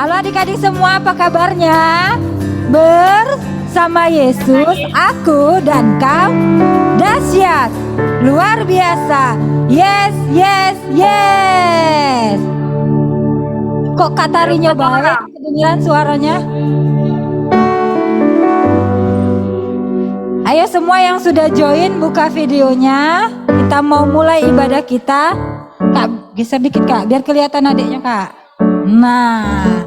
Halo adik-adik semua, apa kabarnya? Bersama Yesus, aku dan kau dahsyat, luar biasa. Yes, yes, yes. Kok Kak Tarinya baik? Kedengeran suaranya? Ayo semua yang sudah join buka videonya. Kita mau mulai ibadah kita. Kak, geser dikit Kak, biar kelihatan adiknya Kak. Nah,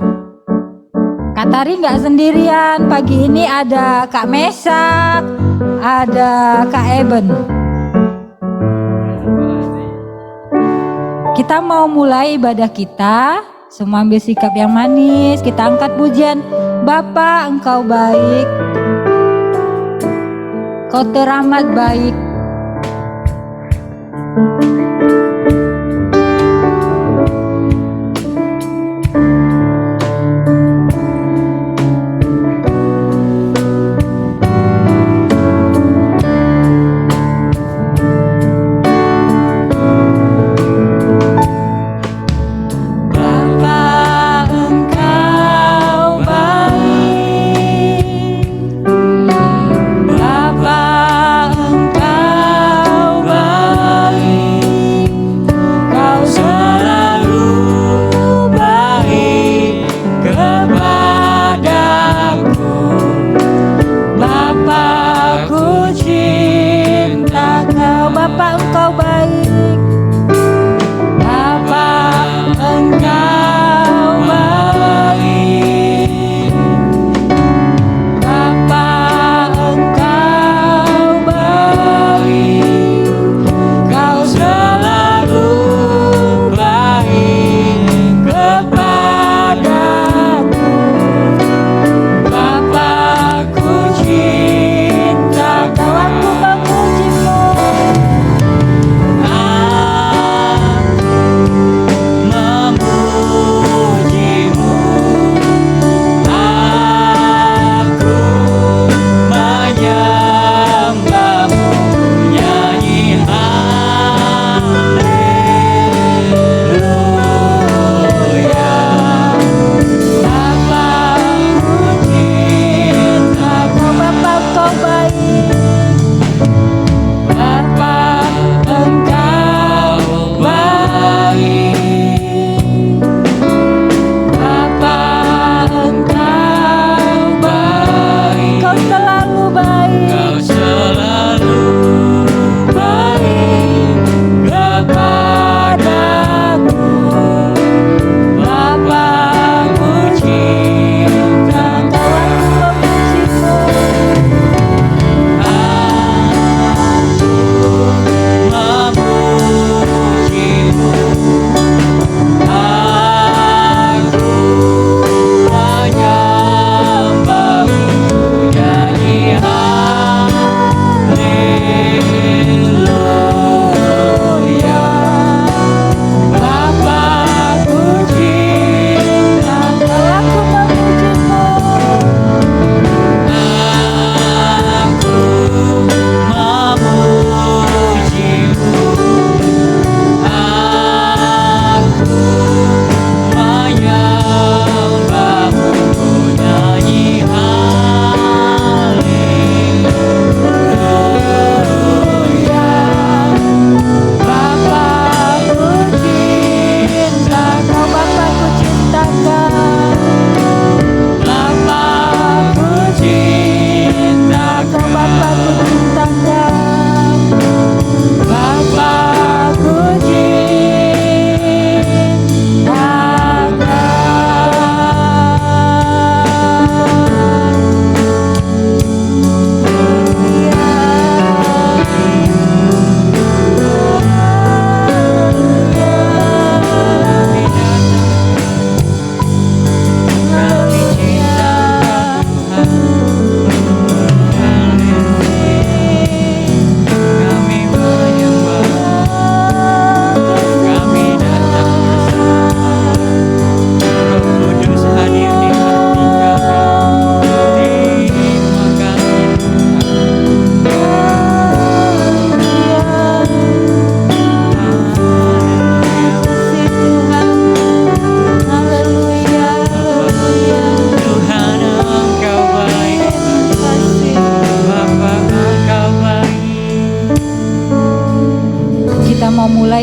Kak Tari nggak sendirian. Pagi ini ada Kak Mesak, ada Kak Eben. Kita mau mulai ibadah kita. Semua ambil sikap yang manis. Kita angkat pujian. Bapa, Engkau baik. Kau teramat baik.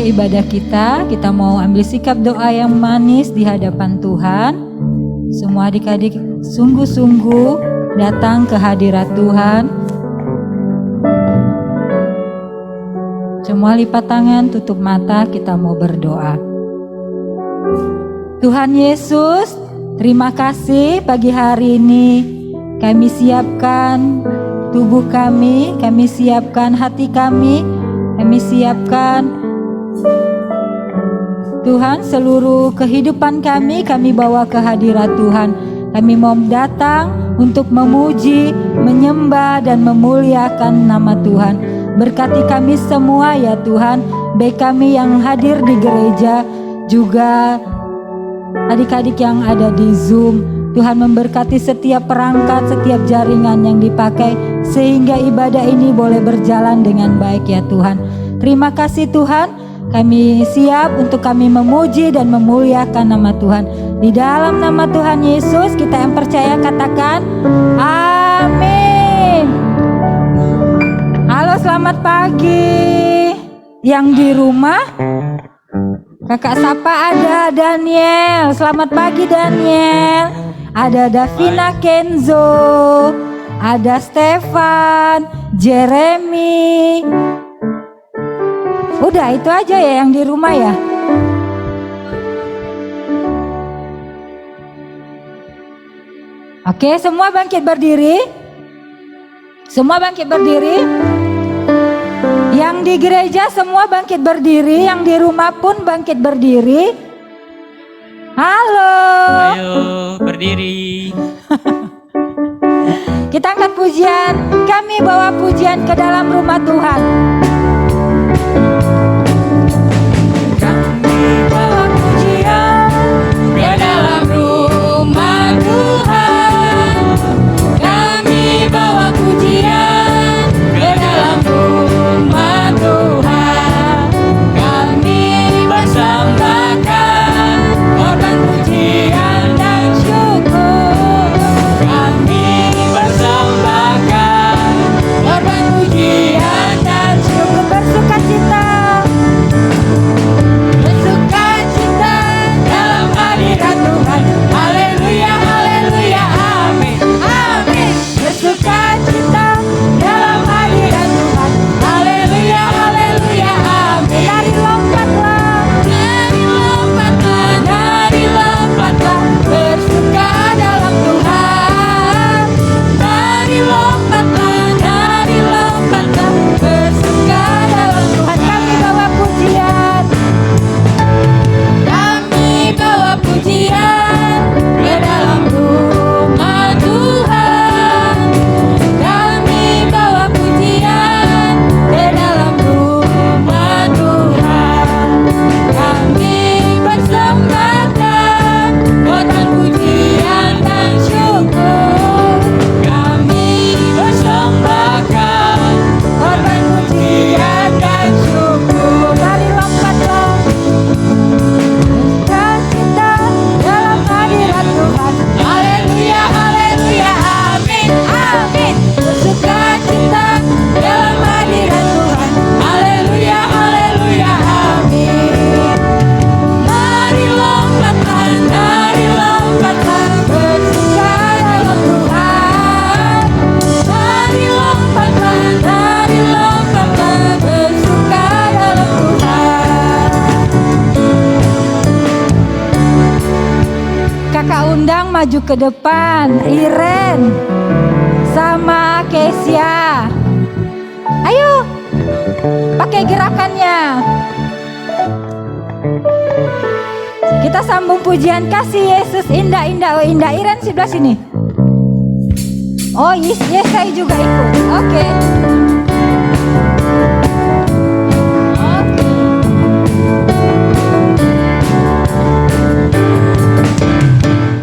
mulai ibadah kita, kita mau ambil sikap doa yang manis di hadapan Tuhan. Semua adik-adik sungguh-sungguh datang ke hadirat Tuhan. Semua lipat tangan, tutup mata, kita mau berdoa. Tuhan Yesus, terima kasih pagi hari ini kami siapkan tubuh kami siapkan hati kami siapkan Tuhan seluruh kehidupan kami bawa ke hadirat Tuhan. Kami mau datang untuk memuji, menyembah dan memuliakan nama Tuhan. Berkati kami semua ya Tuhan, baik kami yang hadir di gereja, juga adik-adik yang ada di Zoom. Tuhan memberkati setiap perangkat, setiap jaringan yang dipakai, sehingga ibadah ini boleh berjalan dengan baik ya Tuhan. Terima kasih Tuhan, kami siap untuk kami memuji dan memuliakan nama Tuhan. Di dalam nama Tuhan Yesus kita yang percaya katakan amin. Halo, selamat pagi. Yang di rumah kakak sapa ada Daniel. Selamat pagi Daniel. Ada Davina Kenzo, ada Stefan, Jeremy. Udah itu aja ya yang di rumah ya. Oke, semua bangkit berdiri. Semua bangkit berdiri. Yang di gereja semua bangkit berdiri, yang di rumah pun bangkit berdiri. Halo. Ayo berdiri. Kita angkat pujian. Kami bawa pujian ke dalam rumah Tuhan. Kami bawa pujian ke dalam rumah Tuhan. Kami bawa pujian ke dalam rumah Tuhan. Kami bersembahkan korban pujian dan syukur. Kami bersembahkan korban pujian dan syukur. Bersukacita, bersukacita dalam hadirat Tuhan. Haleluya, haleluya, amin, amin. Bersukacita dalam hadirat Tuhan. Haleluya, haleluya, amin. Dari lompatlah, dari lompatlah, dari lompatlah, bersuka dalam Tuhan. Dari lompatlah, dari lompatlah, bersuka dalam Tuhan. Kami bawa pujian, kami bawa pujian ke dalam rumah Tuhan. Kami bawa pujian ke dalam rumah Tuhan. Kami bersembahkan korban pujian dan syukur. Kami bersembahkan korban pujian dan syukur. Dari lompatlah, bersukacita dalam hadirat Tuhan. Haleluya, haleluya, amin, amin. Bersukacita dalam hadirat Tuhan. Haleluya, haleluya, amin. Mari lompatlah, mari lompatlah, bersuka dalam Tuhan. Mari lompatlah, mari lompatlah, bersuka dalam Tuhan. Kakak undang maju ke depan, Iren sama Kesia. Ayo, pakai gerakannya. Kita sambung pujian kasih Yesus indah indah. Oh indah, Iren sebelah sini. Oh yes, saya juga ikut. Oke.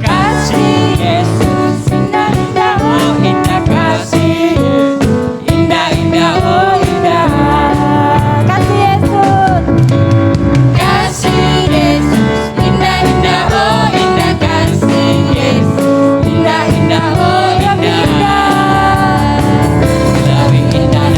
Kasih Yesus indah indah, oh indah kasih, indah indah, oh indah. Kasih Yesus, kasih Yesus indah indah, oh indah kasih Yesus indah indah, oh indah. Lebih indah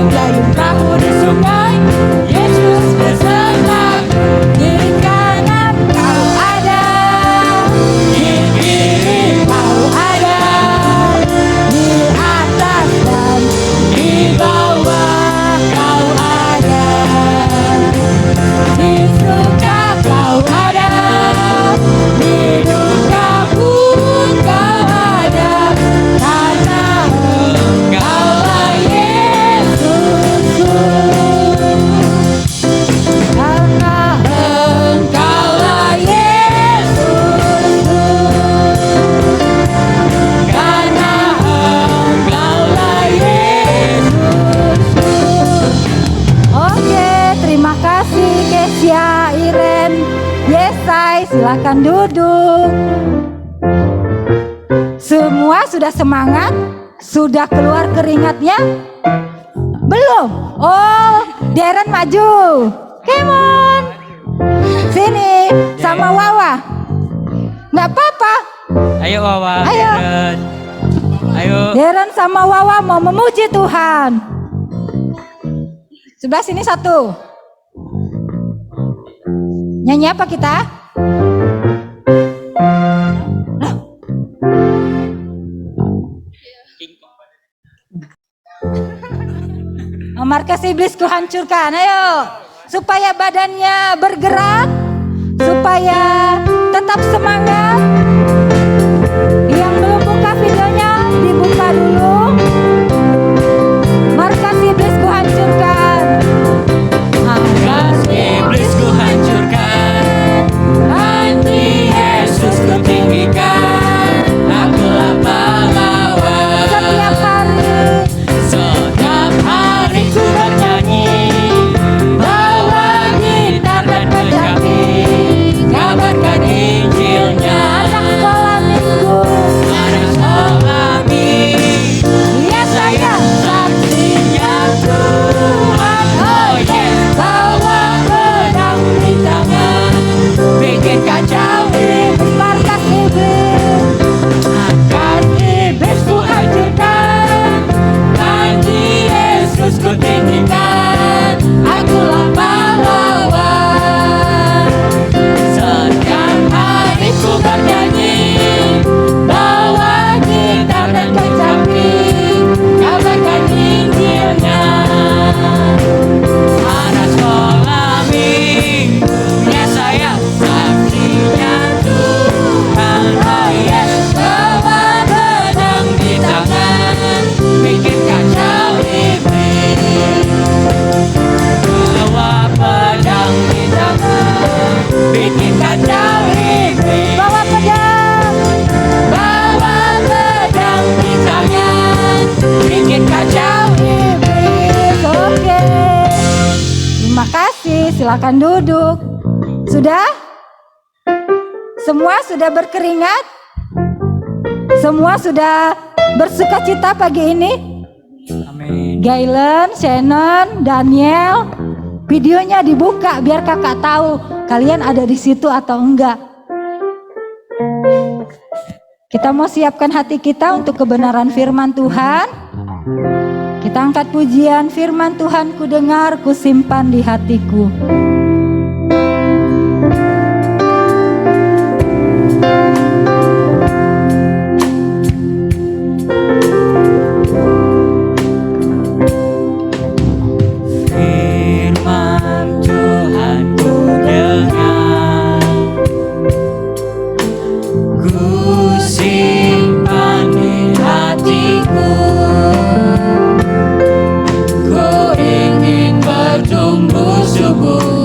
dayung perahu di sungai. Yesus bersenang, di kanan kau ada, di kiri kau ada, di atas dan di bawah kau ada, di suka kau ada, di duka pun kau ada, karena Engkaulah Yesusku, karena Engkaulah Yesusku, karena Engkaulah Yesusku. Oke, terima kasih Kesia, Iren, Yesai, silakan duduk. Semua sudah semangat? Sudah keluar keringatnya? Belum? Oh, Darren maju. Come on. Sini, sama Wawa. Nggak apa-apa. Ayo Wawa. Ayo. Darren. Ayo. Darren sama Wawa mau memuji Tuhan. Sebelah sini satu. Nyanyi apa kita? Markas iblis kuhancurkan, ayo. Supaya badannya bergerak, supaya tetap semangat. Yang belum buka videonya, dibuka dulu. Markas iblis kuhancurkan. Markas iblis ku hancurkan, anti Yesus ku tinggikan. Akulah pahlawan. Setiap hari Setiap hari ku bernyanyi, bawa gitar dan menyanyi, kabarkan Injilnya. anak sekolah minggu, Anak sekolah minggu, ya saya saksinya Tuhan. Oh yes, bawa pedang di tangan, bikin kacau iblis. markas iblis. Markas iblis ku hancurkan, anti Yesus ku tinggikan. Akulah pahlawan. Setiap hari ku bernyanyi, bawa gitar dan kecapi, kabarkan Injilnya. Anak sekolah minggu, ya saya saksinya Tuhan. Oh yes, bawa pedang di tangan, bikin kacau iblis. Bawa pedang di tangan, bikin kacau iblis. Bawa pedang. Bawa pedang di tangan, bikin kacau iblis. Oke. Terima kasih, silakan duduk. Sudah? Semua sudah berkeringat? Semua sudah bersuka cita pagi ini? Amin. Gailen, Shannon, Daniel, videonya dibuka biar kakak tahu kalian ada di situ atau enggak. Kita mau siapkan hati kita untuk kebenaran firman Tuhan. Kita angkat pujian firman Tuhan, ku dengar, ku simpan di hatiku. Firman Tuhan ku dengar, ku simpan di hatiku. Ku ingin bertumbuh subur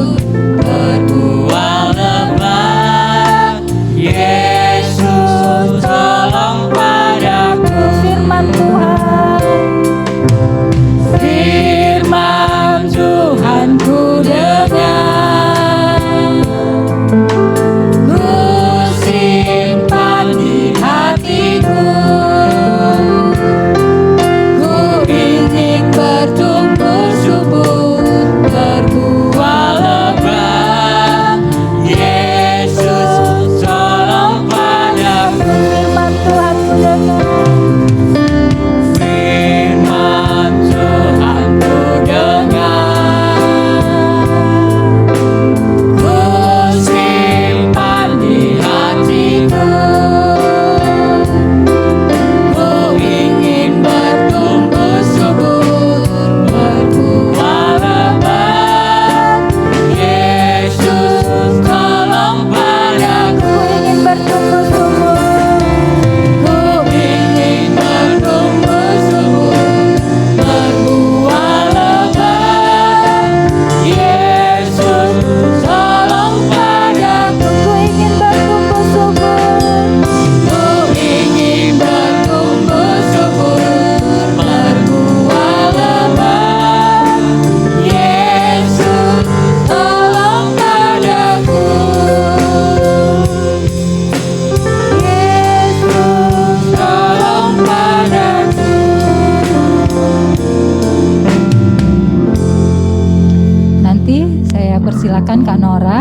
Tuhan Kak Nora.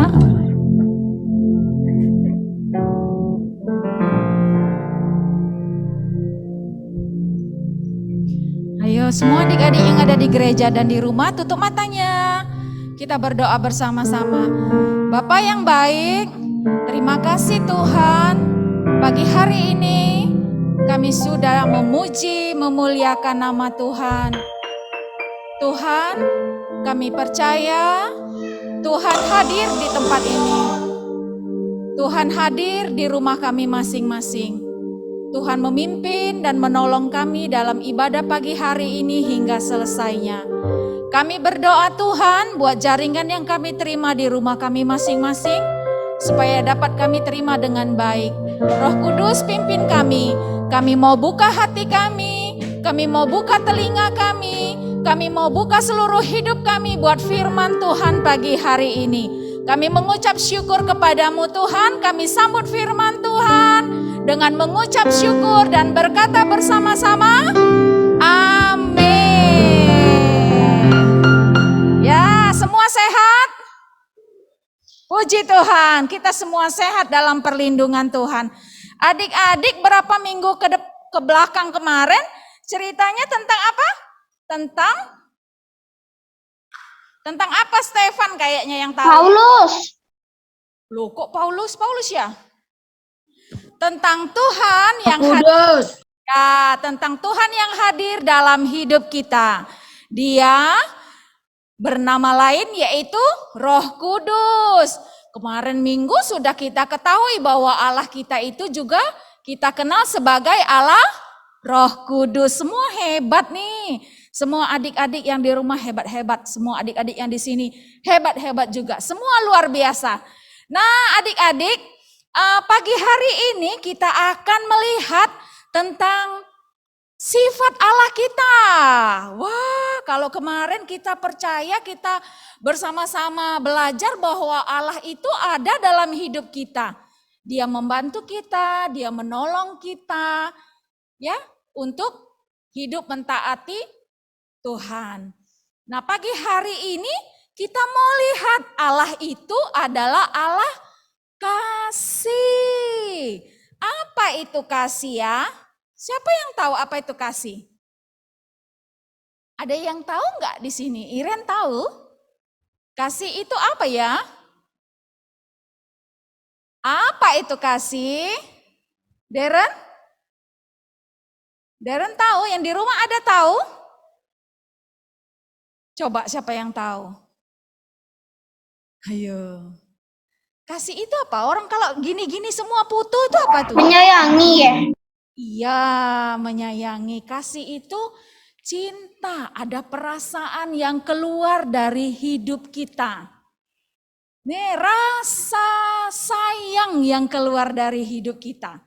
Ayo semua adik-adik yang ada di gereja dan di rumah tutup matanya. Kita berdoa bersama-sama. Bapa yang baik, terima kasih Tuhan. Pagi hari ini kami sudah memuji, memuliakan nama Tuhan. Tuhan, kami percaya Tuhan hadir di tempat ini. Tuhan hadir di rumah kami masing-masing. Tuhan memimpin dan menolong kami dalam ibadah pagi hari ini hingga selesainya. Kami berdoa Tuhan buat jaringan yang kami terima di rumah kami masing-masing, supaya dapat kami terima dengan baik. Roh Kudus pimpin kami. Kami mau buka hati kami mau buka telinga kami mau buka seluruh hidup kami buat firman Tuhan pagi hari ini. Kami mengucap syukur kepadamu Tuhan, kami sambut firman Tuhan dengan mengucap syukur dan berkata bersama-sama, amin. Ya, semua sehat? Puji Tuhan, kita semua sehat dalam perlindungan Tuhan. Adik-adik berapa minggu ke belakang kemarin ceritanya tentang apa? Tentang apa Stefan kayaknya yang tahu? Paulus. Loh kok Paulus ya? Tentang Tuhan yang Kudus. Ya, tentang Tuhan yang hadir dalam hidup kita. Dia bernama lain yaitu Roh Kudus. Kemarin minggu sudah kita ketahui bahwa Allah kita itu juga kita kenal sebagai Allah Roh Kudus. Semua hebat nih. Semua adik-adik yang di rumah hebat-hebat. Semua adik-adik yang di sini hebat-hebat juga. Semua luar biasa. Nah, adik-adik, pagi hari ini kita akan melihat tentang sifat Allah kita. Wah, kalau kemarin kita percaya, kita bersama-sama belajar bahwa Allah itu ada dalam hidup kita. Dia membantu kita, dia menolong kita, ya, untuk hidup mentaati Tuhan. Nah, pagi hari ini kita mau lihat Allah itu adalah Allah kasih. Apa itu kasih ya? Siapa yang tahu apa itu kasih? Ada yang tahu nggak di sini? Iren tahu? Kasih itu apa ya? Apa itu kasih? Darren? Darren tahu? Yang di rumah ada tahu? Coba siapa yang tahu? Ayo. Kasih itu apa? Orang kalau gini-gini semua putu itu apa tuh? Menyayangi ya. Iya, menyayangi. Kasih itu cinta, ada perasaan yang keluar dari hidup kita. Nih, rasa sayang yang keluar dari hidup kita.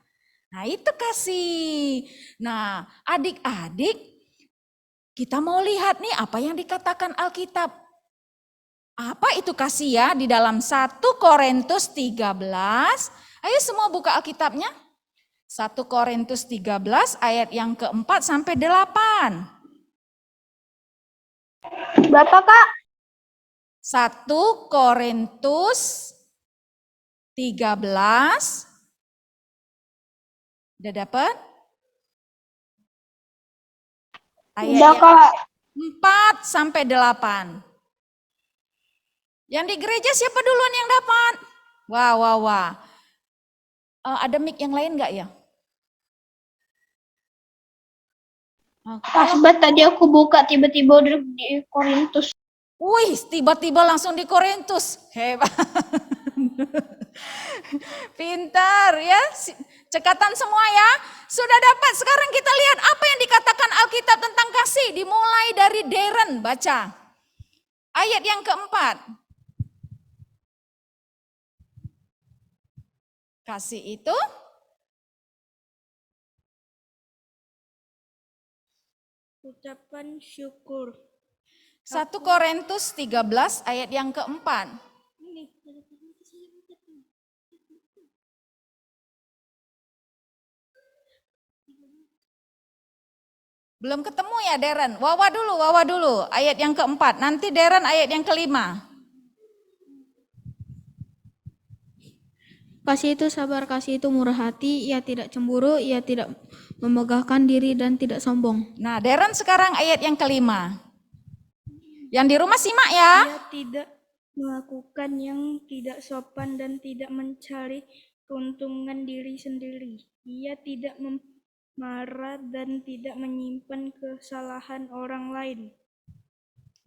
Nah, itu kasih. Nah, adik-adik, kita mau lihat nih apa yang dikatakan Alkitab. Apa itu kasih ya di dalam 1 Korintus 13. Ayo semua buka Alkitabnya. 1 Korintus 13 ayat yang keempat sampai 8. Berapa Kak? 1 Korintus 13. Udah dapat? Ayat Udah yang Kak. 4 sampai 8. Yang di gereja siapa duluan yang dapat? Wah. Ada mic yang lain nggak ya? Pas banget tadi aku buka tiba-tiba udah di Korintus. Wih, tiba-tiba langsung di Korintus. Hebat. Pintar ya. Cekatan semua ya. Sudah dapat. Sekarang kita lihat apa yang dikatakan Alkitab tentang kasih. Dimulai dari Darren baca. Ayat yang keempat. Kasih itu Ucapan syukur. 1 Korintus 13 ayat yang keempat. Belum ketemu ya Darren? Wawa dulu. Ayat yang keempat. Nanti Darren ayat yang kelima. Kasih itu sabar, kasih itu murah hati, ia tidak cemburu, ia tidak memegahkan diri dan tidak sombong. Nah, Deren sekarang ayat yang kelima. Yang di rumah simak ya. Ia tidak melakukan yang tidak sopan dan tidak mencari keuntungan diri sendiri. Ia tidak marah dan tidak menyimpan kesalahan orang lain.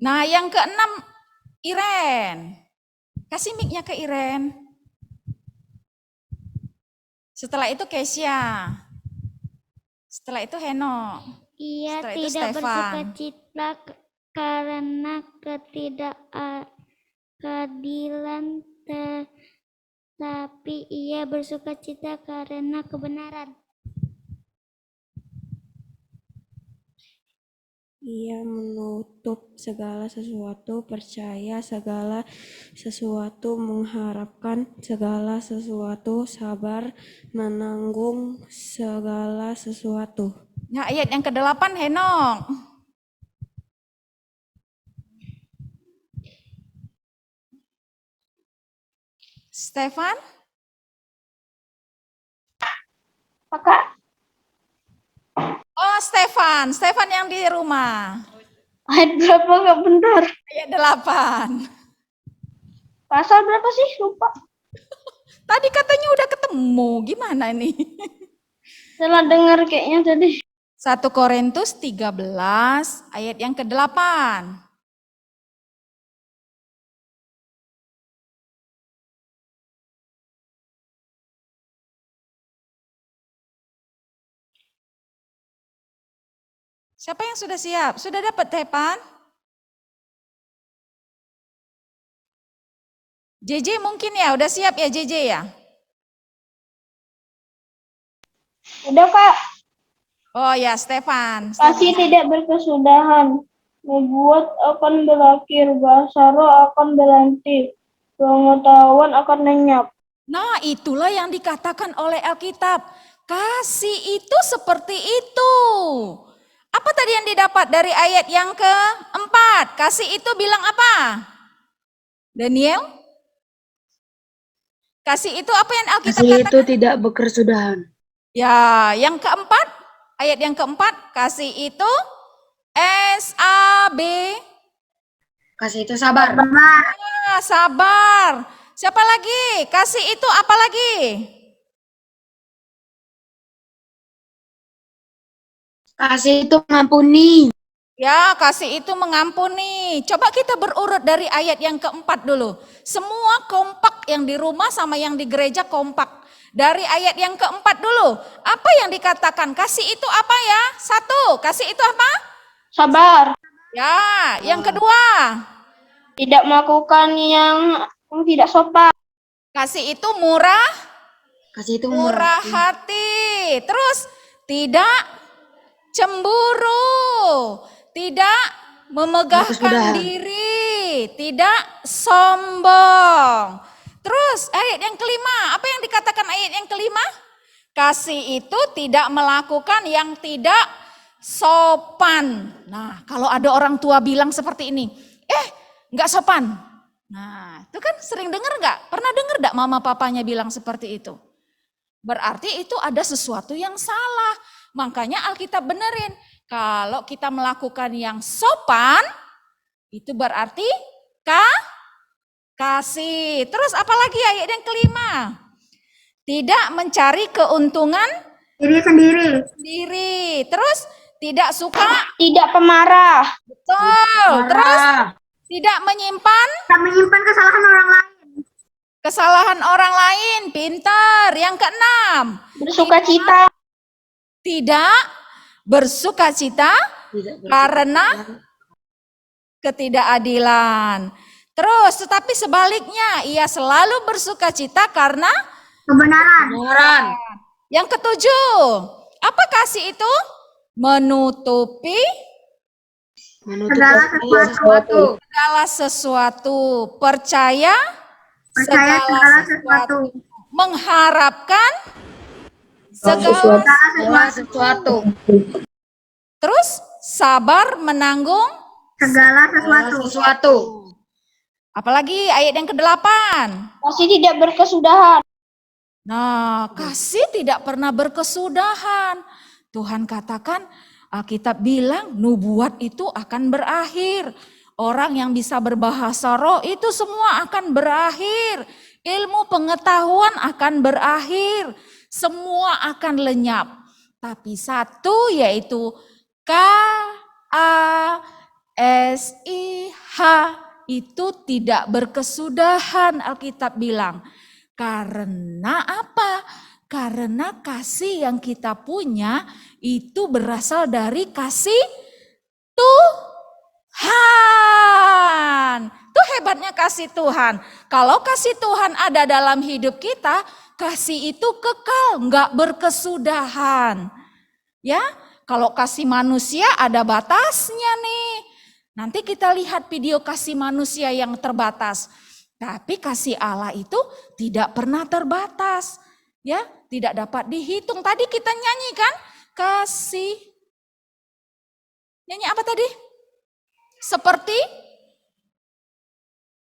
Nah, yang keenam Iren. Kasih mic-nya ke Iren. Setelah itu Kesia. Setelah itu Heno. Ia Setelah itu tidak Stefan. bersukacita karena ketidakadilan, tetapi ia bersukacita karena kebenaran. Ia menutup segala sesuatu, percaya segala sesuatu, mengharapkan segala sesuatu, sabar, menanggung segala sesuatu. Nah, ayat yang ke-8 Henok. Stefan? Kakak, Oh, Stefan. Stefan yang di rumah. ayat berapa Kak? Bentar. Ayat 8. Pasal berapa sih? Lupa. Tadi katanya udah ketemu. Gimana nih? Salah dengar kayaknya tadi. 1 Korintus 13 ayat yang ke-8. Siapa yang sudah siap? Sudah dapat Tepan? JJ mungkin ya, udah siap ya JJ ya? Udah Kak. Oh ya, Stefan. Kasih tidak berkesudahan. Membuat akan berakhir. Bahasa roh akan berhenti. Pengetahuan akan lenyap. Nah, itulah yang dikatakan oleh Alkitab. Kasih itu seperti itu. Apa tadi yang didapat dari ayat yang keempat? Kasih itu bilang apa? Daniel? Kasih itu apa yang Alkitab Kasih itu katakan? tidak berkesudahan. Ya, yang keempat, ayat yang keempat, kasih itu S-A-B. Kasih itu sabar. Ah, sabar. Siapa lagi? Kasih itu apa lagi? Kasih itu mengampuni. Ya, kasih itu mengampuni. Coba kita berurut dari ayat yang keempat dulu. Semua kompak yang di rumah sama yang di gereja kompak. Dari ayat yang keempat dulu. Apa yang dikatakan? Kasih itu apa ya? 1, kasih itu apa? Sabar. Ya, yang kedua. Tidak melakukan yang tidak sopan. Kasih itu murah. Kasih itu Murah hati. Terus tidak cemburu. Tidak memegahkan Berkesudahan. diri. Tidak sombong. Terus ayat yang kelima. Apa yang dikatakan ayat yang kelima? Kasih itu tidak melakukan yang tidak sopan. Nah, kalau ada orang tua bilang seperti ini. Nggak sopan. Nah, itu kan sering dengar nggak? Pernah dengar nggak mama papanya bilang seperti itu? Berarti itu ada sesuatu yang salah. Makanya Alkitab benerin. Kalau kita melakukan yang sopan, itu berarti kasih. Terus apalagi ayat yang kelima? Tidak mencari keuntungan Diri sendiri. Terus tidak suka, Tidak pemarah. betul. Terus tidak menyimpan Tak menyimpan kesalahan orang lain. kesalahan orang lain. Pintar. Yang keenam. Bersukacita. Tidak bersukacita karena ketidakadilan. Terus tetapi sebaliknya ia selalu bersukacita karena Kebenaran. yang ketujuh. Apa kasih itu? Menutupi segala sesuatu. Percaya segala sesuatu. Mengharapkan segala sesuatu. Terus sabar menanggung Segala Sesuatu. Apalagi ayat yang ke-8. Masih tidak berkesudahan. Nah, kasih tidak pernah berkesudahan. Tuhan katakan, Alkitab bilang nubuat itu akan berakhir. Orang yang bisa berbahasa roh itu semua akan berakhir. Ilmu pengetahuan akan berakhir. Semua akan lenyap. Tapi satu yaitu KASIH itu tidak berkesudahan, Alkitab bilang. Karena apa? Karena kasih yang kita punya itu berasal dari kasih Tuhan. Itu hebatnya kasih Tuhan. Kalau kasih Tuhan ada dalam hidup kita, kasih itu kekal, enggak berkesudahan. Ya, kalau kasih manusia ada batasnya nih. Nanti kita lihat video kasih manusia yang terbatas. Tapi kasih Allah itu tidak pernah terbatas. Ya, tidak dapat dihitung. Tadi kita nyanyi kan? Kasih. Nyanyi apa tadi? Seperti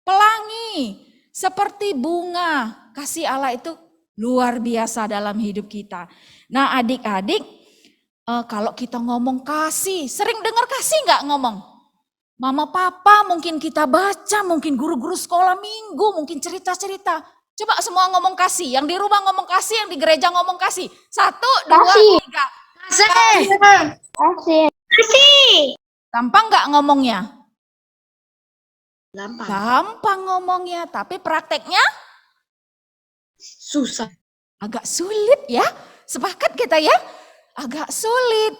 pelangi, seperti bunga. Kasih Allah itu luar biasa dalam hidup kita. Nah, adik-adik, kalau kita ngomong kasih, sering dengar kasih nggak ngomong? Mama papa mungkin kita baca, mungkin guru-guru sekolah minggu, mungkin cerita-cerita. Coba semua ngomong kasih, yang di rumah ngomong kasih, yang di gereja ngomong kasih. 1, 2, Kasih. 3. Kasih. Gampang nggak ngomongnya? Gampang. Gampang ngomongnya, tapi prakteknya Susah. agak sulit ya. Sepakat kita ya? Agak sulit.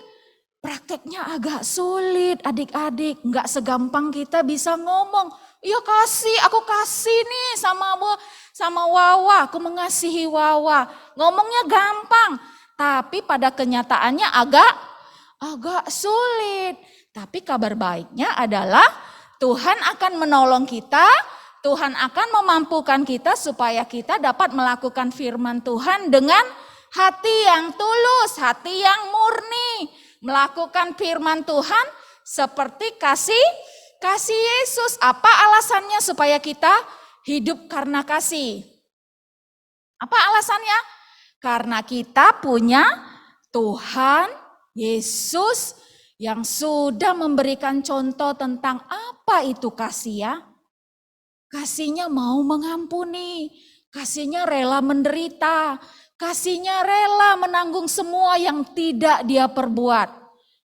Prakteknya agak sulit adik-adik. Nggak segampang kita bisa ngomong. Iya kasih, aku kasih nih sama Wawa. Aku mengasihi Wawa. Ngomongnya gampang. Tapi pada kenyataannya agak sulit. Tapi kabar baiknya adalah Tuhan akan menolong kita. Tuhan akan memampukan kita supaya kita dapat melakukan firman Tuhan dengan hati yang tulus, hati yang murni. Melakukan firman Tuhan seperti kasih Yesus. Apa alasannya supaya kita hidup karena kasih? Apa alasannya? Karena kita punya Tuhan Yesus yang sudah memberikan contoh tentang apa itu kasih ya. Kasihnya mau mengampuni, kasihnya rela menderita, kasihnya rela menanggung semua yang tidak dia perbuat.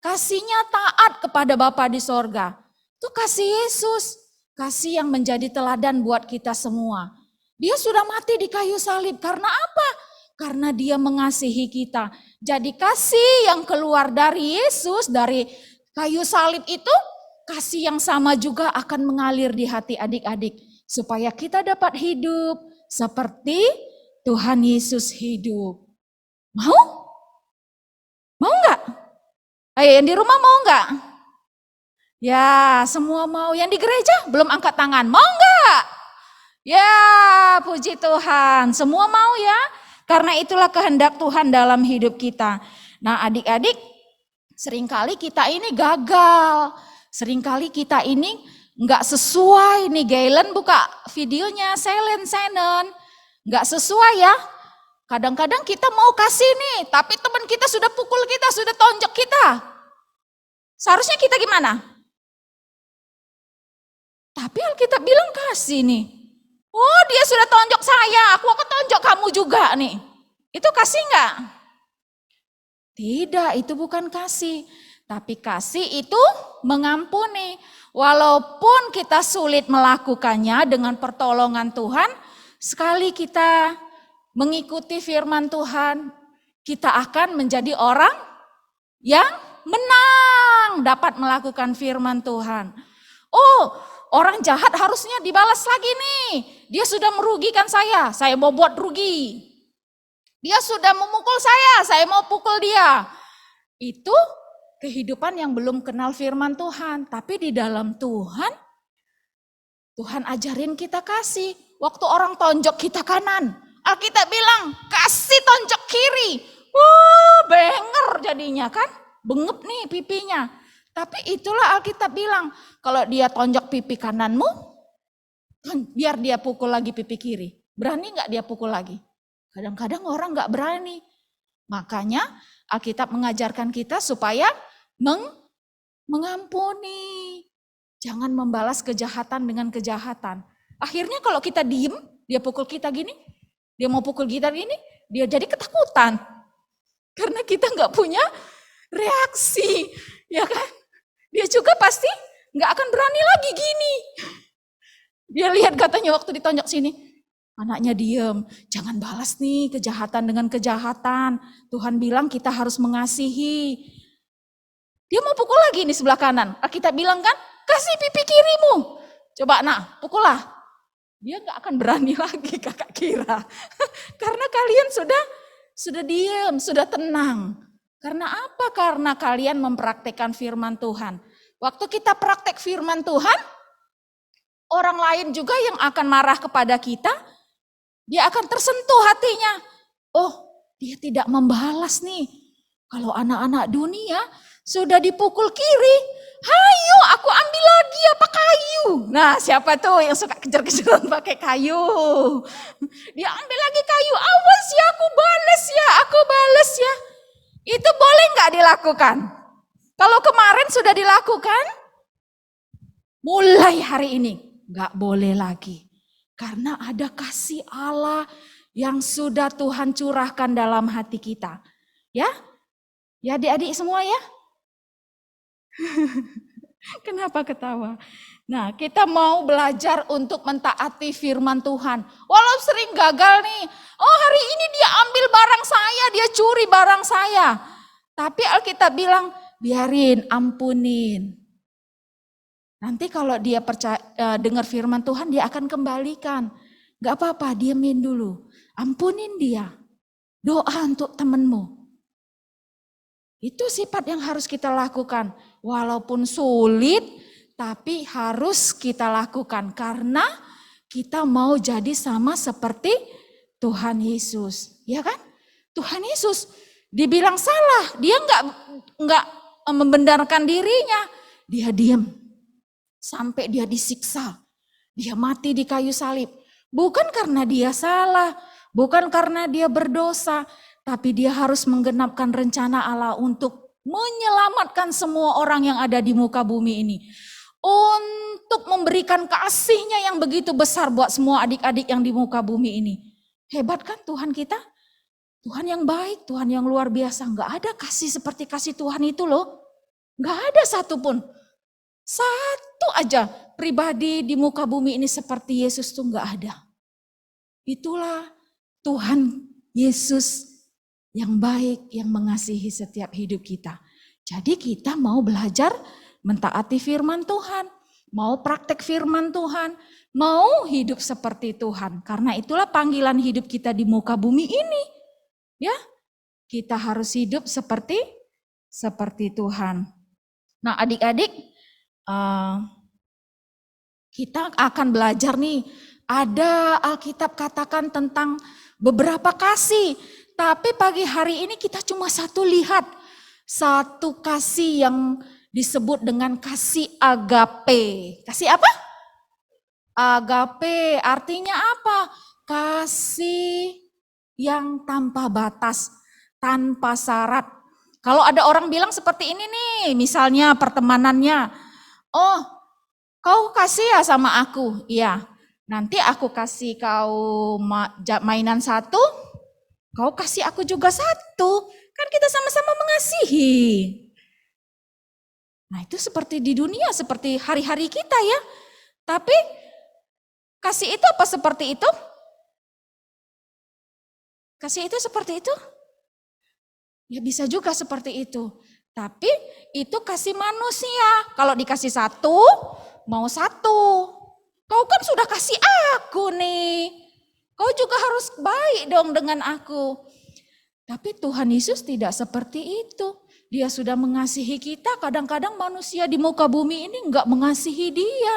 Kasihnya taat kepada Bapa di sorga. Itu kasih Yesus. Kasih yang menjadi teladan buat kita semua. Dia sudah mati di kayu salib. Karena apa? Karena dia mengasihi kita. Jadi kasih yang keluar dari Yesus, dari kayu salib itu, kasih yang sama juga akan mengalir di hati adik-adik. Supaya kita dapat hidup seperti Tuhan Yesus hidup. Mau? Mau enggak? Ayo yang di rumah mau enggak? Ya semua mau. Yang di gereja belum angkat tangan. Mau enggak? Ya puji Tuhan. Semua mau ya. Karena itulah kehendak Tuhan dalam hidup kita. Nah adik-adik, seringkali kita ini gagal. Seringkali kita ini enggak sesuai. Nih Galen buka videonya, Shannon. Enggak sesuai ya. Kadang-kadang kita mau kasih nih, tapi teman kita sudah pukul kita, sudah tonjok kita. Seharusnya kita gimana? Tapi Alkitab bilang kasih nih. Oh dia sudah tonjok saya, aku akan tonjok kamu juga nih. Itu kasih enggak? Tidak, itu bukan kasih. Tapi kasih itu mengampuni. Walaupun kita sulit melakukannya dengan pertolongan Tuhan, sekali kita mengikuti firman Tuhan, kita akan menjadi orang yang menang dapat melakukan firman Tuhan. Oh, orang jahat harusnya dibalas lagi nih. Dia sudah merugikan saya mau buat rugi. Dia sudah memukul saya mau pukul dia. Itu kehidupan yang belum kenal firman Tuhan. Tapi di dalam Tuhan ajarin kita kasih. Waktu orang tonjok kita kanan, Alkitab bilang kasih tonjok kiri. Wah benger jadinya kan. Bengep nih pipinya. Tapi itulah Alkitab bilang, kalau dia tonjok pipi kananmu, biar dia pukul lagi pipi kiri. Berani gak dia pukul lagi? Kadang-kadang orang nggak berani. Makanya Alkitab mengajarkan kita supaya mengampuni. Jangan membalas kejahatan dengan kejahatan. Akhirnya kalau kita diem, dia pukul kita gini, dia mau pukul kita gini, dia jadi ketakutan. Karena kita nggak punya reaksi, ya kan? Dia juga pasti nggak akan berani lagi gini. Dia lihat katanya waktu ditonjok sini, anaknya diem, jangan balas nih kejahatan dengan kejahatan. Tuhan bilang kita harus mengasihi. Dia mau pukul lagi nih sebelah kanan. Kita bilang kan, kasih pipi kirimu. Coba nak, pukul lah. Dia nggak akan berani lagi kakak kira. Karena kalian sudah diam, sudah tenang. Karena apa? Karena kalian mempraktekkan firman Tuhan. Waktu kita praktek firman Tuhan, orang lain juga yang akan marah kepada kita, dia akan tersentuh hatinya. Oh, dia tidak membalas nih. Kalau anak-anak dunia sudah dipukul kiri, hayo aku ambil lagi apa kayu. Nah, siapa tuh yang suka kejar-kejaran pakai kayu? Dia ambil lagi kayu, awas ya aku balas ya. Itu boleh nggak dilakukan? Kalau kemarin sudah dilakukan, mulai hari ini nggak boleh lagi. Karena ada kasih Allah yang sudah Tuhan curahkan dalam hati kita. Ya adik-adik semua ya. Kenapa ketawa? Nah, kita mau belajar untuk mentaati firman Tuhan. Walau sering gagal nih. Oh, hari ini dia ambil barang saya, dia curi barang saya. Tapi Alkitab bilang, biarin, ampunin. Nanti kalau dia dengar firman Tuhan, dia akan kembalikan. Gak apa-apa, diamin dulu. Ampunin dia. Doa untuk temanmu. Itu sifat yang harus kita lakukan. Walaupun sulit, tapi harus kita lakukan. Karena kita mau jadi sama seperti Tuhan Yesus. Ya kan? Tuhan Yesus dibilang salah. Dia nggak membenarkan dirinya. Dia diam. Sampai dia disiksa. Dia mati di kayu salib. Bukan karena dia salah. Bukan karena dia berdosa. Tapi dia harus menggenapkan rencana Allah untuk menyelamatkan semua orang yang ada di muka bumi ini. Untuk memberikan kasih-Nya yang begitu besar buat semua adik-adik yang di muka bumi ini. Hebat kan Tuhan kita? Tuhan yang baik, Tuhan yang luar biasa. Enggak ada kasih seperti kasih Tuhan itu loh. Enggak ada satupun. Satu aja pribadi di muka bumi ini seperti Yesus tuh enggak ada. Itulah Tuhan Yesus yang baik, yang mengasihi setiap hidup kita. Jadi kita mau belajar mentaati firman Tuhan, mau praktek firman Tuhan, mau hidup seperti Tuhan. Karena itulah panggilan hidup kita di muka bumi ini. Ya, kita harus hidup seperti Tuhan. Nah, adik-adik, kita akan belajar nih, ada Alkitab katakan tentang beberapa kasih. Tapi pagi hari ini kita cuma lihat satu kasih yang disebut dengan kasih agape. Kasih apa? Agape artinya apa? Kasih yang tanpa batas, tanpa syarat. Kalau ada orang bilang seperti ini nih, misalnya pertemanannya, oh kau kasih ya sama aku, iya. Nanti aku kasih kau mainan satu, kau kasih aku juga satu, kan kita sama-sama mengasihi. Nah itu seperti di dunia, seperti hari-hari kita ya. Tapi kasih itu apa seperti itu? Kasih itu seperti itu? Ya bisa juga seperti itu. Tapi itu kasih manusia. Kalau dikasih satu, mau satu. Kau kan sudah kasih aku nih. Kau juga harus baik dong dengan aku. Tapi Tuhan Yesus tidak seperti itu. Dia sudah mengasihi kita. Kadang-kadang manusia di muka bumi ini enggak mengasihi dia.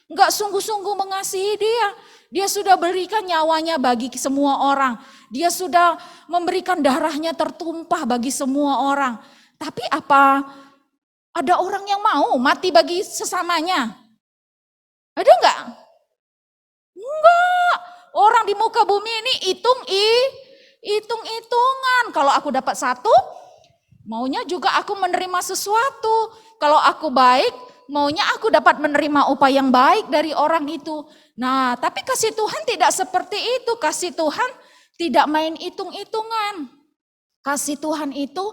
Enggak sungguh-sungguh mengasihi dia. Dia sudah berikan nyawanya bagi semua orang. Dia sudah memberikan darahnya tertumpah bagi semua orang. Tapi apa ada orang yang mau mati bagi sesamanya? Ada enggak? Enggak. Orang di muka bumi ini hitung hitung-hitungan. Kalau aku dapat satu, maunya juga aku menerima sesuatu. Kalau aku baik, maunya aku dapat menerima upah yang baik dari orang itu. Nah, tapi kasih Tuhan tidak seperti itu. Kasih Tuhan tidak main hitung-hitungan. Kasih Tuhan itu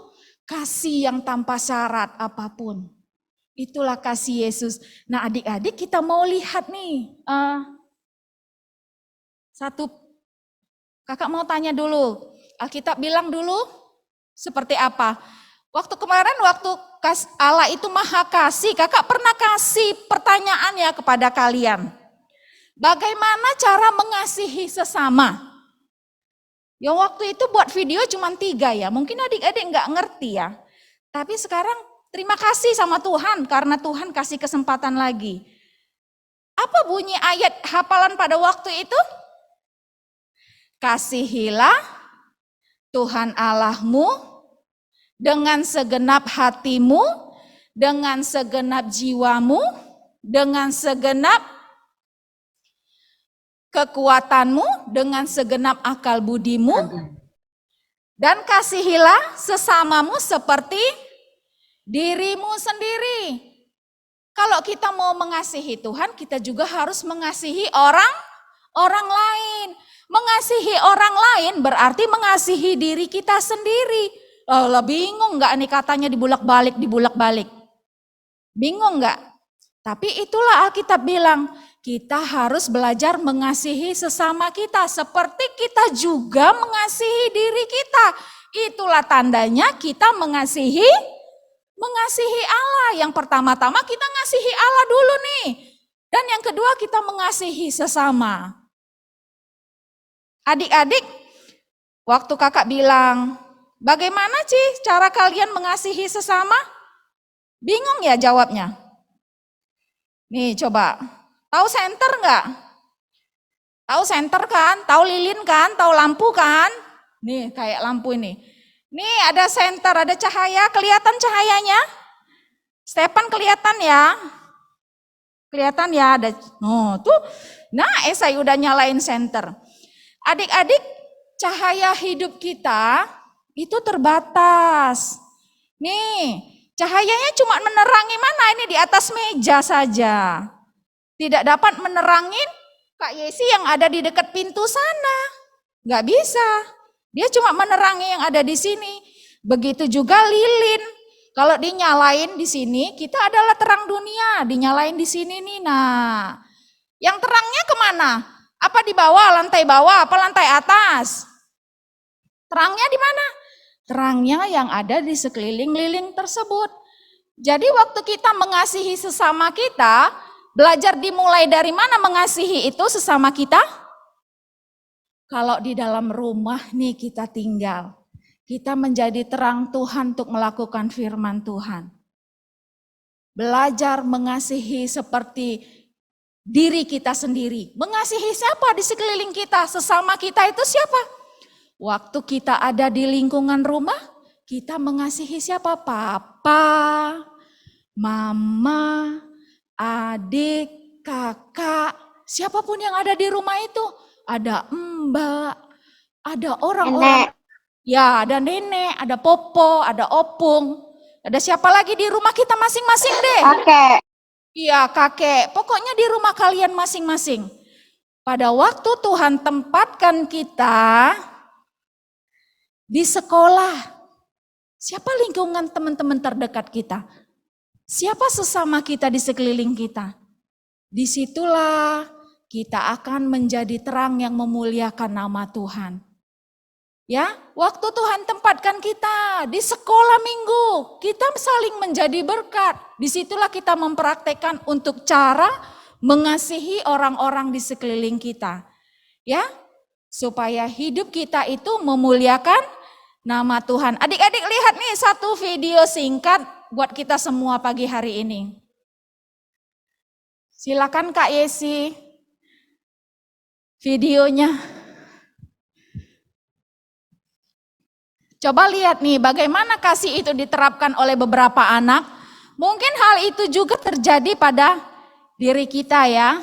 kasih yang tanpa syarat apapun. Itulah kasih Yesus. Nah, adik-adik kita mau lihat nih. Kakak mau tanya dulu. Alkitab bilang dulu seperti apa? Waktu kemarin Allah itu maha kasih, kakak pernah kasih pertanyaan ya kepada kalian. Bagaimana cara mengasihi sesama? Yang waktu itu buat video cuma 3 ya, mungkin adik-adik nggak ngerti ya. Tapi sekarang terima kasih sama Tuhan karena Tuhan kasih kesempatan lagi. Apa bunyi ayat hafalan pada waktu itu? Kasihilah Tuhan Allahmu dengan segenap hatimu, dengan segenap jiwamu, dengan segenap kekuatanmu, dengan segenap akal budimu, dan kasihilah sesamamu seperti dirimu sendiri. Kalau kita mau mengasihi Tuhan, kita juga harus mengasihi orang lain. Mengasihi orang lain berarti mengasihi diri kita sendiri. Lah bingung nggak nih katanya dibulak-balik. Bingung nggak? Tapi itulah Alkitab bilang, kita harus belajar mengasihi sesama kita seperti kita juga mengasihi diri kita. Itulah tandanya kita mengasihi Allah. Yang pertama-tama kita ngasihi Allah dulu nih. Dan yang kedua kita mengasihi sesama. Adik-adik, waktu kakak bilang, bagaimana sih cara kalian mengasihi sesama? Bingung ya jawabnya? Nih coba, tahu senter nggak? Tahu senter kan? Tahu lilin kan? Tahu lampu kan? Nih kayak lampu ini. Nih ada senter, ada cahaya, kelihatan cahayanya? Stefan kelihatan ya? Kelihatan ya ada. Oh tuh, nah Esai udah nyalain senter. Adik-adik, cahaya hidup kita itu terbatas. Nih, cahayanya cuma menerangi mana ini di atas meja saja. Tidak dapat menerangin Kak Yesi yang ada di dekat pintu sana. Nggak bisa. Dia cuma menerangi yang ada di sini. Begitu juga lilin. Kalau dinyalain di sini, kita adalah terang dunia. Dinyalain di sini nih. Nah, yang terangnya kemana? Apa di bawah, apa lantai atas? Terangnya di mana? Terangnya yang ada di sekeliling lilin tersebut. Jadi waktu kita mengasihi sesama kita, belajar dimulai dari mana mengasihi itu sesama kita? Kalau di dalam rumah nih kita tinggal, kita menjadi terang Tuhan untuk melakukan firman Tuhan. Belajar mengasihi seperti diri kita sendiri. Mengasihi siapa di sekeliling kita? Sesama kita itu siapa? Waktu kita ada di lingkungan rumah, kita mengasihi siapa? Papa, mama, adik, kakak, siapapun yang ada di rumah itu. Ada mbak, ada orang-orang. Ya, ada nenek, ada popo, ada opung. Ada siapa lagi di rumah kita masing-masing deh? Kakek. Iya kakek, pokoknya di rumah kalian masing-masing. Pada waktu Tuhan tempatkan kita di sekolah, siapa lingkungan teman-teman terdekat kita? Siapa sesama kita di sekeliling kita? Disitulah kita akan menjadi terang yang memuliakan nama Tuhan. Ya, waktu Tuhan tempatkan kita di sekolah minggu, kita saling menjadi berkat. Disitulah kita mempraktekkan untuk cara mengasihi orang-orang di sekeliling kita. Ya, supaya hidup kita itu memuliakan nama Tuhan. Adik-adik lihat nih satu video singkat buat kita semua pagi hari ini. Silakan Kak Yesi, videonya. Coba lihat nih bagaimana kasih itu diterapkan oleh beberapa anak. Mungkin hal itu juga terjadi pada diri kita ya.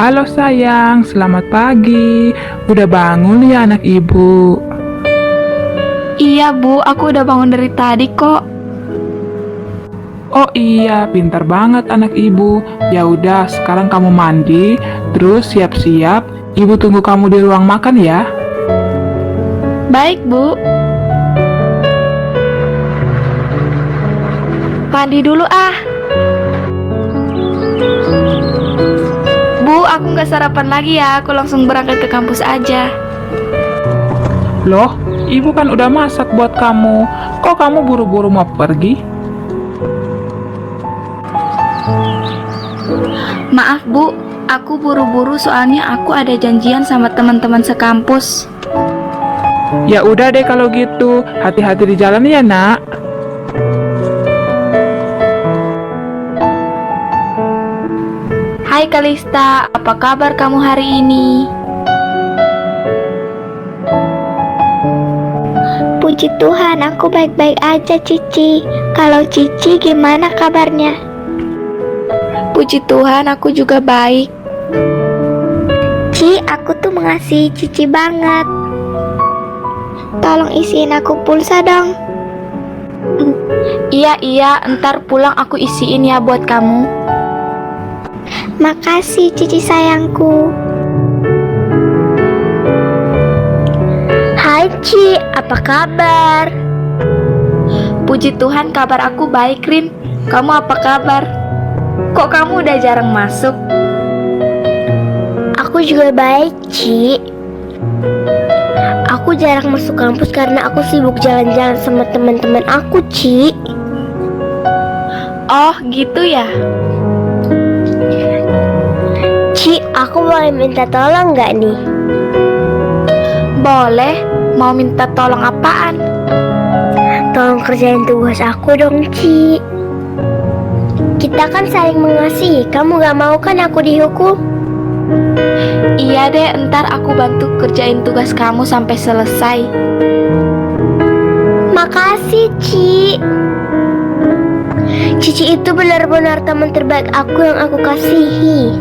Halo sayang, selamat pagi. Udah bangun ya anak ibu? Iya Bu, aku udah bangun dari tadi kok. Oh iya, pintar banget anak ibu. Ya udah, sekarang kamu mandi, terus siap-siap. Ibu tunggu kamu di ruang makan ya. Baik Bu. Mandi dulu ah. Bu, aku nggak sarapan lagi ya. Aku langsung berangkat ke kampus aja. Loh, ibu kan udah masak buat kamu. Kok kamu buru-buru mau pergi? Maaf Bu, aku buru-buru soalnya aku ada janjian sama teman-teman sekampus. Ya udah deh kalau gitu. Hati-hati di jalan ya, Nak. Hai Kalista, apa kabar kamu hari ini? Puji Tuhan, aku baik-baik aja, Cici. Kalau Cici gimana kabarnya? Puji Tuhan, aku juga baik. Ci, aku tuh mengasihi Cici banget. Tolong isiin aku pulsa dong. Iya, ntar pulang aku isiin ya buat kamu. Makasih Cici sayangku. Hai Ci, apa kabar? Puji Tuhan, kabar aku baik, Rin. Kamu apa kabar? Kok kamu udah jarang masuk? Aku juga baik, Ci. Aku jarang masuk kampus karena aku sibuk jalan-jalan sama teman-teman aku, Ci. Oh, gitu ya? Ci, aku boleh minta tolong nggak nih? Boleh. Mau minta tolong apaan? Tolong kerjain tugas aku dong, Ci. Kita kan saling mengasihi. Kamu gak mau kan aku dihukum? Iya deh, ntar aku bantu kerjain tugas kamu sampai selesai. Makasih, Ci. Cici itu benar-benar teman terbaik aku yang aku kasihi.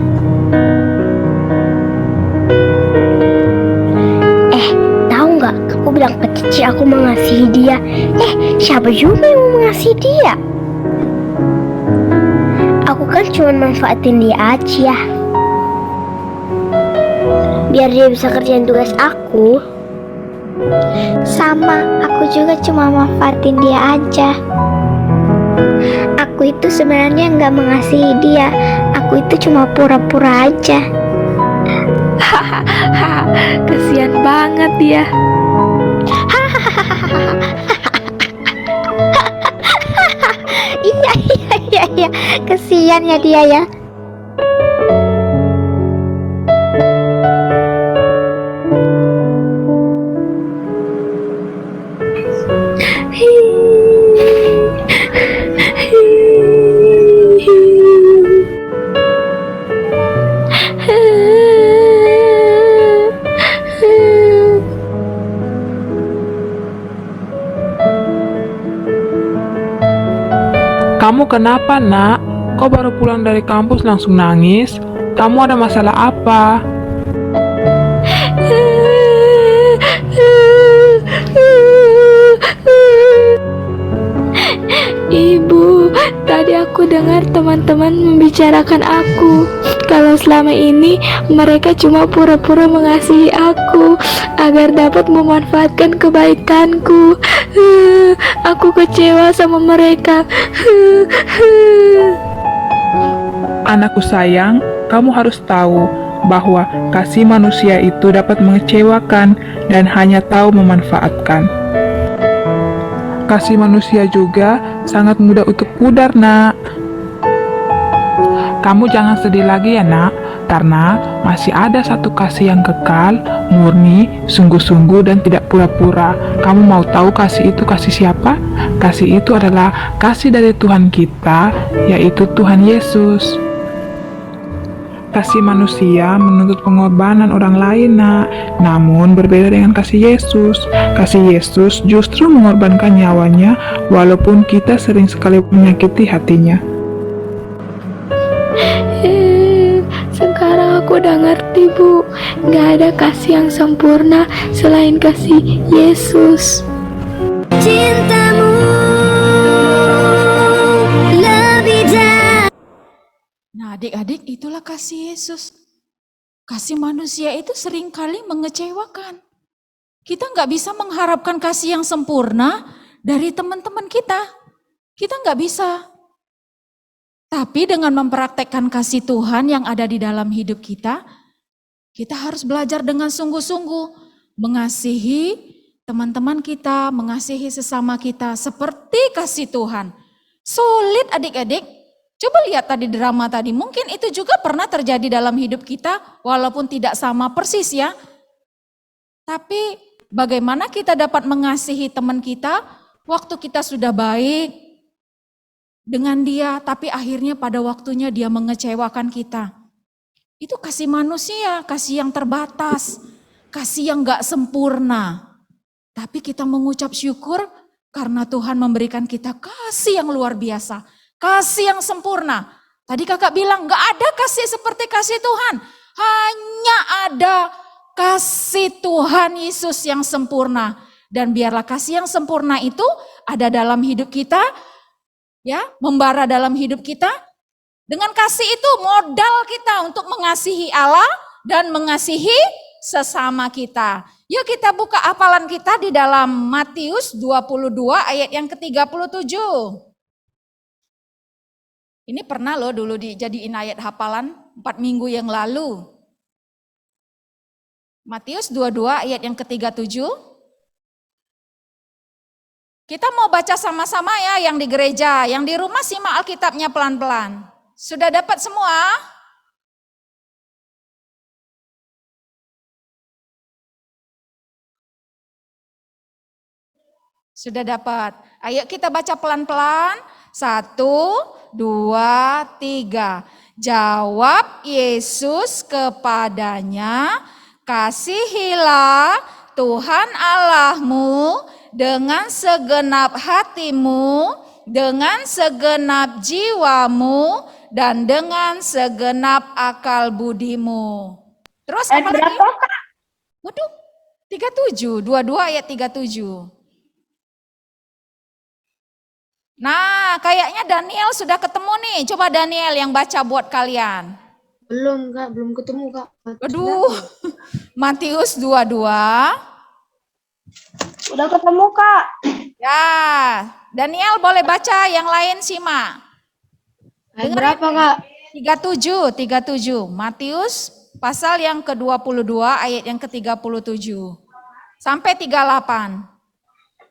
Tahu nggak? Aku bilang ke Cici aku mengasihi dia. Siapa juga yang mau mengasihi dia? Aku kan cuma manfaatin dia aja. Biar dia bisa kerjain tugas aku. Sama, aku juga cuma manfaatin dia aja. Aku itu sebenarnya nggak mengasihi dia. Aku itu cuma pura-pura aja. Kesian banget dia. Iya, kesian ya dia ya. Kamu kenapa, Nak? Kok baru pulang dari kampus langsung nangis? Kamu ada masalah apa? Ibu, tadi aku dengar teman-teman membicarakan aku. Kalau selama ini mereka cuma pura-pura mengasihi aku agar dapat memanfaatkan kebaikanku. Aku kecewa sama mereka. Anakku sayang, kamu harus tahu bahwa kasih manusia itu dapat mengecewakan dan hanya tahu memanfaatkan. Kasih manusia juga sangat mudah untuk pudar, Nak. Kamu jangan sedih lagi ya, Nak, karena masih ada satu kasih yang kekal, murni, sungguh-sungguh, dan tidak pura-pura. Kamu mau tahu kasih itu kasih siapa? Kasih itu adalah kasih dari Tuhan kita, yaitu Tuhan Yesus. Kasih manusia menuntut pengorbanan orang lain, Nak. Namun berbeda dengan kasih Yesus. Kasih Yesus justru mengorbankan nyawanya walaupun kita sering sekali menyakiti hatinya. Sekarang aku udah ngerti, Bu. Gak ada kasih yang sempurna selain kasih Yesus. Cintamu lebih jauh. Nah, adik-adik, itulah kasih Yesus. Kasih manusia itu seringkali mengecewakan. Kita nggak bisa mengharapkan kasih yang sempurna dari teman-teman kita. Kita nggak bisa. Tapi dengan mempraktekkan kasih Tuhan yang ada di dalam hidup kita harus belajar dengan sungguh-sungguh mengasihi teman-teman kita, mengasihi sesama kita seperti kasih Tuhan. Sulit adik-adik. Coba lihat tadi drama tadi, mungkin itu juga pernah terjadi dalam hidup kita walaupun tidak sama persis ya. Tapi bagaimana kita dapat mengasihi teman kita waktu kita sudah baik dengan dia, tapi akhirnya pada waktunya dia mengecewakan kita. Itu kasih manusia, kasih yang terbatas, kasih yang gak sempurna. Tapi kita mengucap syukur karena Tuhan memberikan kita kasih yang luar biasa. Kasih yang sempurna. Tadi kakak bilang gak ada kasih seperti kasih Tuhan. Hanya ada kasih Tuhan Yesus yang sempurna. Dan biarlah kasih yang sempurna itu ada dalam hidup kita. Ya, membara dalam hidup kita. Dengan kasih itu modal kita untuk mengasihi Allah dan mengasihi sesama kita. Yuk kita buka hafalan kita di dalam Matius 22 ayat yang ke-37. Ini pernah loh dulu dijadiin ayat hafalan 4 minggu yang lalu. Matius 22 ayat yang ke-37. Kita mau baca sama-sama ya yang di gereja, yang di rumah simak Alkitabnya pelan-pelan. Sudah dapat semua? Sudah dapat. Ayo kita baca pelan-pelan. 1, 2, 3. Jawab Yesus kepadanya, kasihilah Tuhan Allahmu dengan segenap hatimu, dengan segenap jiwamu, dan dengan segenap akal budimu. Terus apa lagi? Berapa, Kak? Waduh, 37, 22 ayat 37. Nah, kayaknya Daniel sudah ketemu nih. Coba Daniel yang baca buat kalian. Belum, Kak. Belum ketemu, Kak. Aduh, Matius 22. Udah ketemu, Kak. Ya, Daniel boleh baca, yang lain simak. Ayat berapa, Kak? 37. Matius pasal yang ke-22 ayat yang ke-37. Sampai 38.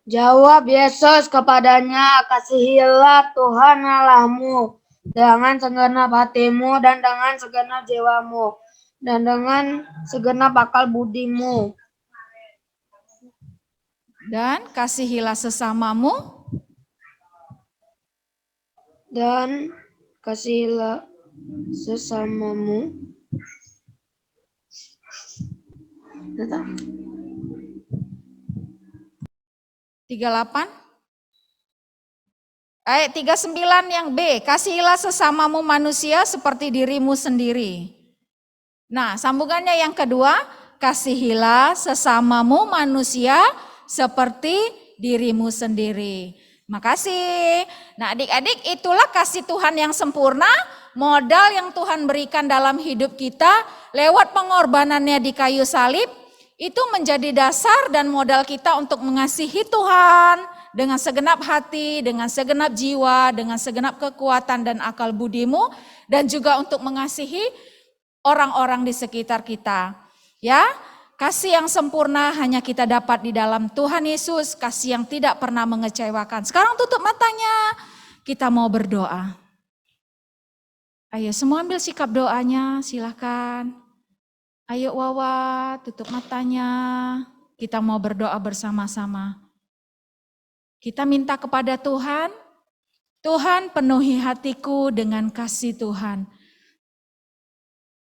Jawab Yesus kepadanya, kasihilah Tuhan Allahmu dengan segenap hatimu dan dengan segenap jiwamu dan dengan segenap akal budimu. Dan kasihilah sesamamu. Dan kasihilah sesamamu. 38. Ayat 39 yang B, kasihilah sesamamu manusia seperti dirimu sendiri. Nah, sambungannya yang kedua, kasihilah sesamamu manusia seperti dirimu sendiri. Makasih. Nah, adik-adik, itulah kasih Tuhan yang sempurna, modal yang Tuhan berikan dalam hidup kita lewat pengorbanannya di kayu salib. Itu menjadi dasar dan modal kita untuk mengasihi Tuhan dengan segenap hati, dengan segenap jiwa, dengan segenap kekuatan dan akal budimu, dan juga untuk mengasihi orang-orang di sekitar kita. Ya, kasih yang sempurna hanya kita dapat di dalam Tuhan Yesus, kasih yang tidak pernah mengecewakan. Sekarang tutup matanya, kita mau berdoa. Ayo semua ambil sikap doanya, silakan. Ayo Wawa, tutup matanya. Kita mau berdoa bersama-sama. Kita minta kepada Tuhan, Tuhan penuhi hatiku dengan kasih Tuhan.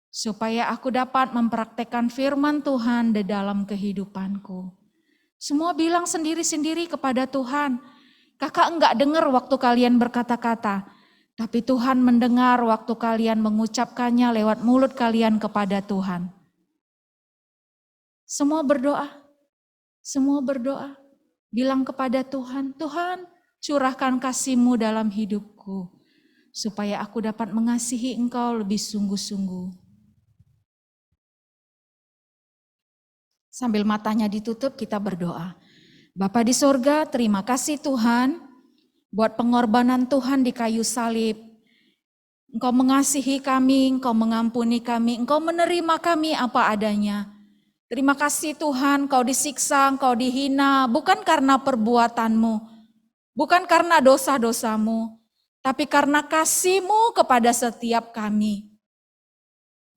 Supaya aku dapat mempraktekkan firman Tuhan di dalam kehidupanku. Semua bilang sendiri-sendiri kepada Tuhan. Kakak enggak dengar waktu kalian berkata-kata. Tapi Tuhan mendengar waktu kalian mengucapkannya lewat mulut kalian kepada Tuhan. Semua berdoa. Semua berdoa. Bilang kepada Tuhan, Tuhan curahkan kasih-Mu dalam hidupku. Supaya aku dapat mengasihi Engkau lebih sungguh-sungguh. Sambil matanya ditutup kita berdoa. Bapa di sorga, terima kasih Tuhan buat pengorbanan Tuhan di kayu salib. Engkau mengasihi kami, Engkau mengampuni kami, Engkau menerima kami apa adanya. Terima kasih Tuhan, Engkau disiksa, Engkau dihina, bukan karena perbuatanmu, bukan karena dosa-dosamu, tapi karena kasih-Mu kepada setiap kami.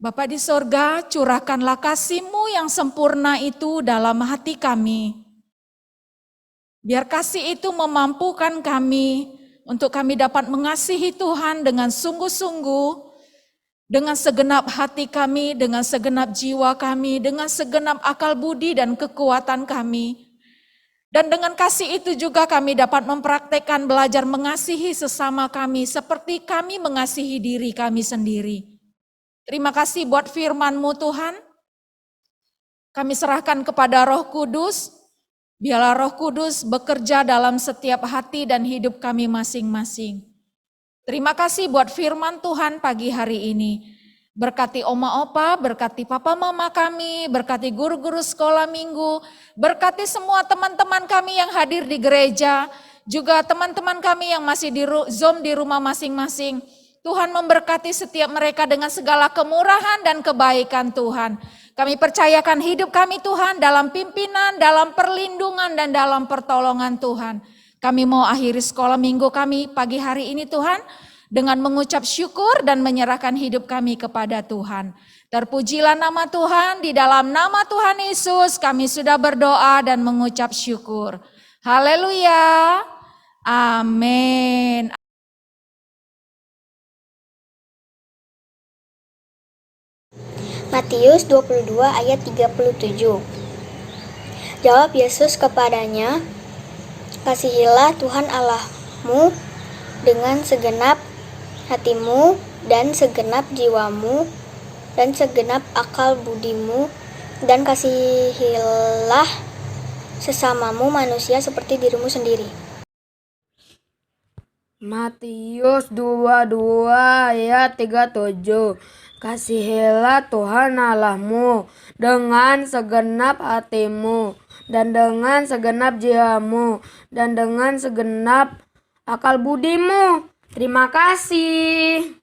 Bapa di sorga, curahkanlah kasih-Mu yang sempurna itu dalam hati kami. Biar kasih itu memampukan kami untuk kami dapat mengasihi Tuhan dengan sungguh-sungguh, dengan segenap hati kami, dengan segenap jiwa kami, dengan segenap akal budi dan kekuatan kami. Dan dengan kasih itu juga kami dapat mempraktekkan belajar mengasihi sesama kami seperti kami mengasihi diri kami sendiri. Terima kasih buat firman-Mu Tuhan. Kami serahkan kepada Roh Kudus. Biarlah Roh Kudus bekerja dalam setiap hati dan hidup kami masing-masing. Terima kasih buat firman Tuhan pagi hari ini. Berkati oma opa, berkati papa mama kami, berkati guru-guru sekolah minggu, berkati semua teman-teman kami yang hadir di gereja, juga teman-teman kami yang masih di Zoom di rumah masing-masing. Tuhan memberkati setiap mereka dengan segala kemurahan dan kebaikan Tuhan. Kami percayakan hidup kami Tuhan dalam pimpinan, dalam perlindungan dan dalam pertolongan Tuhan. Kami mau akhiri sekolah minggu kami pagi hari ini Tuhan dengan mengucap syukur dan menyerahkan hidup kami kepada Tuhan. Terpujilah nama Tuhan, di dalam nama Tuhan Yesus kami sudah berdoa dan mengucap syukur. Haleluya. Amin. Matius 22 ayat 37. Jawab Yesus kepadanya, kasihilah Tuhan Allahmu dengan segenap hatimu dan segenap jiwamu dan segenap akal budimu, dan kasihilah sesamamu manusia seperti dirimu sendiri. Matius 22 ayat 37. Kasihilah Tuhan Allahmu dengan segenap hatimu dan dengan segenap jiwamu dan dengan segenap akal budimu. Terima kasih.